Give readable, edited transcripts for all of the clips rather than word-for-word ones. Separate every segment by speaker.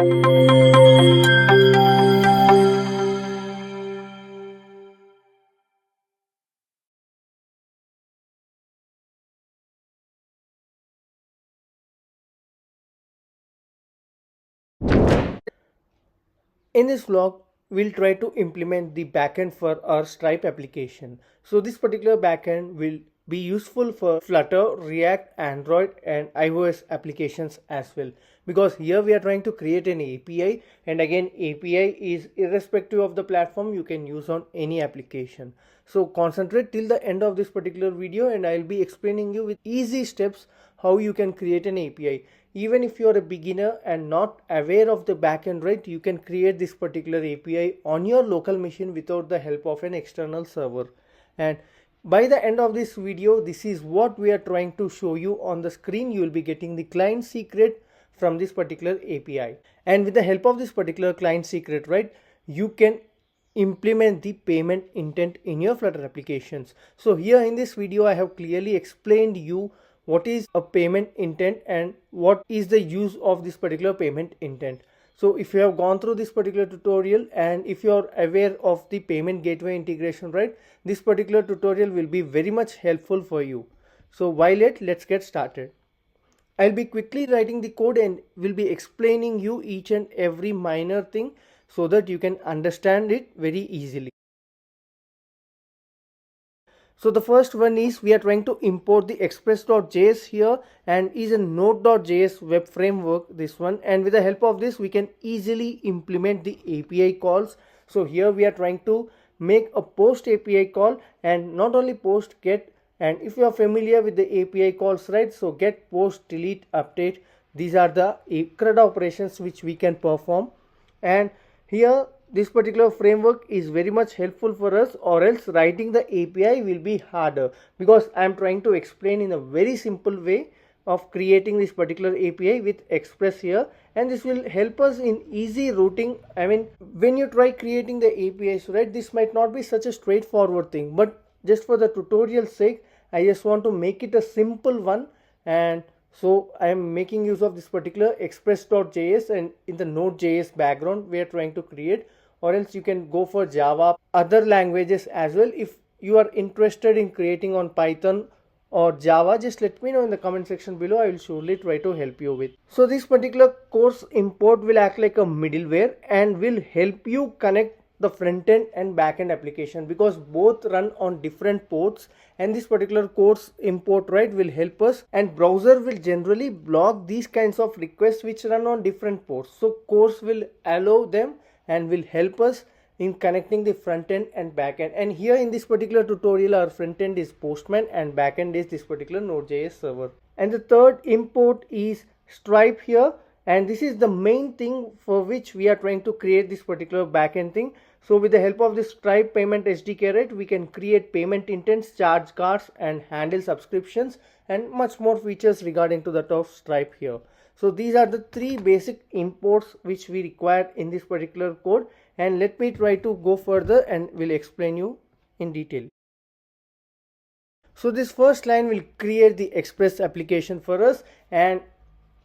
Speaker 1: In this vlog, we'll try to implement the backend for our Stripe application. So this particular backend will be useful for Flutter, React, Android and iOS applications as well. Because here we are trying to create an API, and again API is irrespective of the platform, you can use on any application. So concentrate till the end of this particular video and I'll be explaining you with easy steps how you can create an API. Even if you're a beginner and not aware of the backend, right, you can create this particular API on your local machine without the help of an external server. And by the end of this video, this is what we are trying to show you on the screen. You will be getting the client secret from this particular API. And with the help of this particular client secret, right, you can implement the payment intent in your Flutter applications. So here in this video, I have clearly explained you what is a payment intent and what is the use of this particular payment intent. So if you have gone through this particular tutorial and if you are aware of the payment gateway integration, right, this particular tutorial will be very much helpful for you. So while let's get started. I'll be quickly writing the code and will be explaining you each and every minor thing so that you can understand it very easily. So the first one is we are trying to import the express.js here, and is a Node.js web framework, this one, and with the help of this we can easily implement the API calls. So here we are trying to make a post API call, and not only post, get, and if you are familiar with the API calls, right, so get, post, delete, update, these are the CRUD operations which we can perform. And here this particular framework is very much helpful for us, or else writing the API will be harder, because I am trying to explain in a very simple way of creating this particular API with Express here, and this will help us in easy routing. I mean, when you try creating the APIs, right, this might not be such a straightforward thing, but just for the tutorial sake I just want to make it a simple one. And so I am making use of this particular express.js, and in the Node.js background we are trying to create, or else you can go for Java, other languages as well. If you are interested in creating on Python or Java, just let me know in the comment section below. I will surely try to help you with. So this particular course import will act like a middleware and will help you connect the front end and back end application, because both run on different ports, and this particular course import, right, will help us, and browser will generally block these kinds of requests which run on different ports. So course will allow them and will help us in connecting the front end and back end. And here in this particular tutorial, our front end is Postman and back end is this particular Node.js server. And the third import is Stripe here, and this is the main thing for which we are trying to create this particular backend thing. So with the help of this Stripe payment SDK, right, we can create payment intents, charge cards and handle subscriptions, and much more features regarding to that of Stripe here. So these are the three basic imports which we require in this particular code, and let me try to go further and will explain you in detail. So this first line will create the Express application for us, and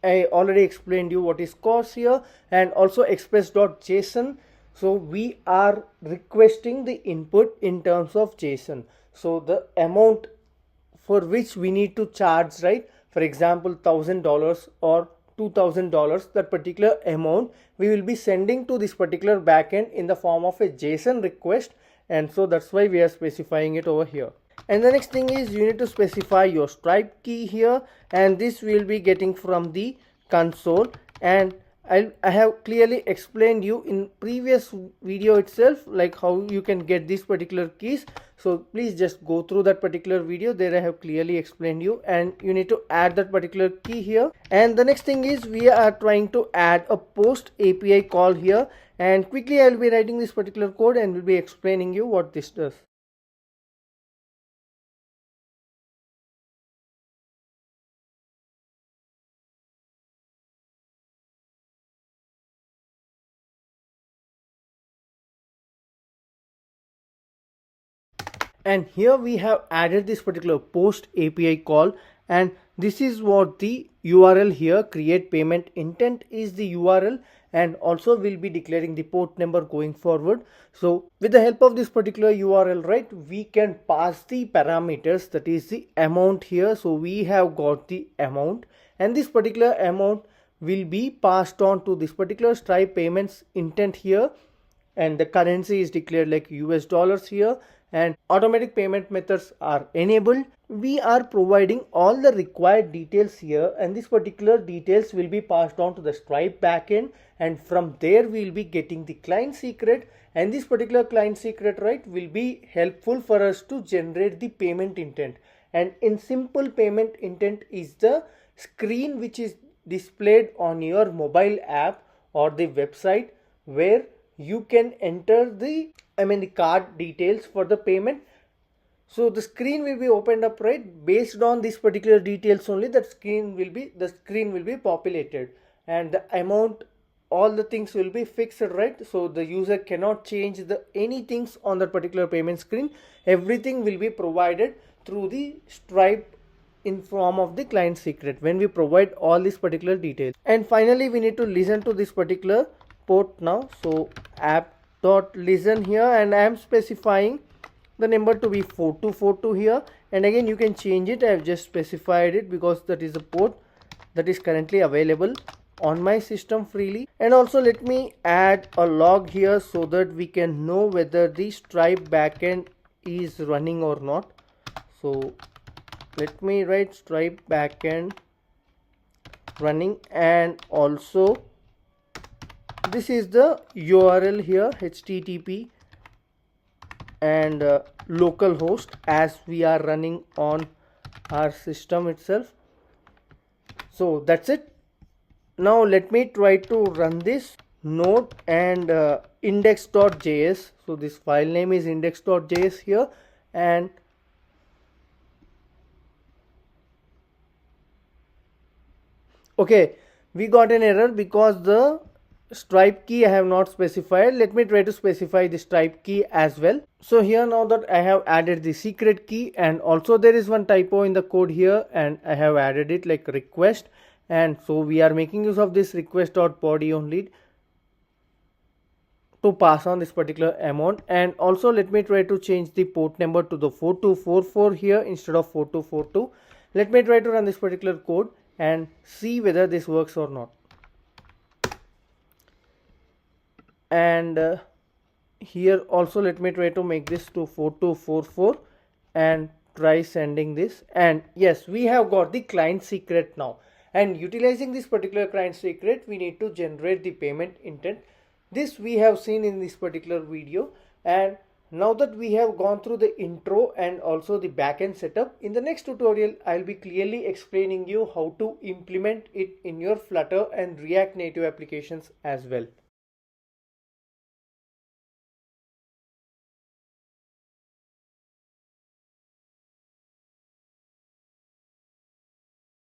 Speaker 1: I already explained you what is course here, and also express.json. So we are requesting the input in terms of JSON. So the amount for which we need to charge, right, for example $1,000 or $2,000, that particular amount we will be sending to this particular backend in the form of a JSON request, and so that's why we are specifying it over here. And the next thing is you need to specify your Stripe key here, and this will be getting from the console. And I have clearly explained you in previous video itself like how you can get these particular keys, so please just go through that particular video. There I have clearly explained you, and you need to add that particular key here. And the next thing is we are trying to add a post API call here, and quickly I will be writing this particular code and will be explaining you what this does. And here we have added this particular post API call, and this is what the URL here, create payment intent is the URL, and also we'll be declaring the port number going forward. So with the help of this particular URL, right, we can pass the parameters, that is the amount here. So we have got the amount, and this particular amount will be passed on to this particular Stripe payments intent here, and the currency is declared like US dollars here, and automatic payment methods are enabled. We are providing all the required details here, and this particular details will be passed on to the Stripe backend, and from there we will be getting the client secret, and this particular client secret, right, will be helpful for us to generate the payment intent. And in simple, payment intent is the screen which is displayed on your mobile app or the website, where you can enter the card details for the payment. So the screen will be opened up, right, based on this particular details only. The screen will be populated, and the amount, all the things will be fixed, right? So the user cannot change any things on that particular payment screen. Everything will be provided through the Stripe in form of the client secret when we provide all these particular details. And finally, we need to listen to this particular port now. So app.listen here, and I am specifying the number to be 4242 here, and again you can change it. I have just specified it because that is the port that is currently available on my system freely. And also let me add a log here so that we can know whether the Stripe backend is running or not. So let me write Stripe backend running, and also this is the URL here, http and localhost, as we are running on our system itself. So that's it. Now let me try to run this node and index.js. So this file name is index.js here, and okay, we got an error because the Stripe key I have not specified. Let me try to specify the Stripe key as well. So here, now that I have added the secret key, and also there is one typo in the code here, and I have added it like request, and so we are making use of this request.body only to pass on this particular amount. And also let me try to change the port number to the 4244 here instead of 4242. Let me try to run this particular code and see whether this works or not. And here also let me try to make this to 4244 and try sending this, and yes, we have got the client secret now. And utilizing this particular client secret, we need to generate the payment intent. This we have seen in this particular video. And now that we have gone through the intro and also the backend setup, in the next tutorial I'll be clearly explaining you how to implement it in your Flutter and React Native applications as well.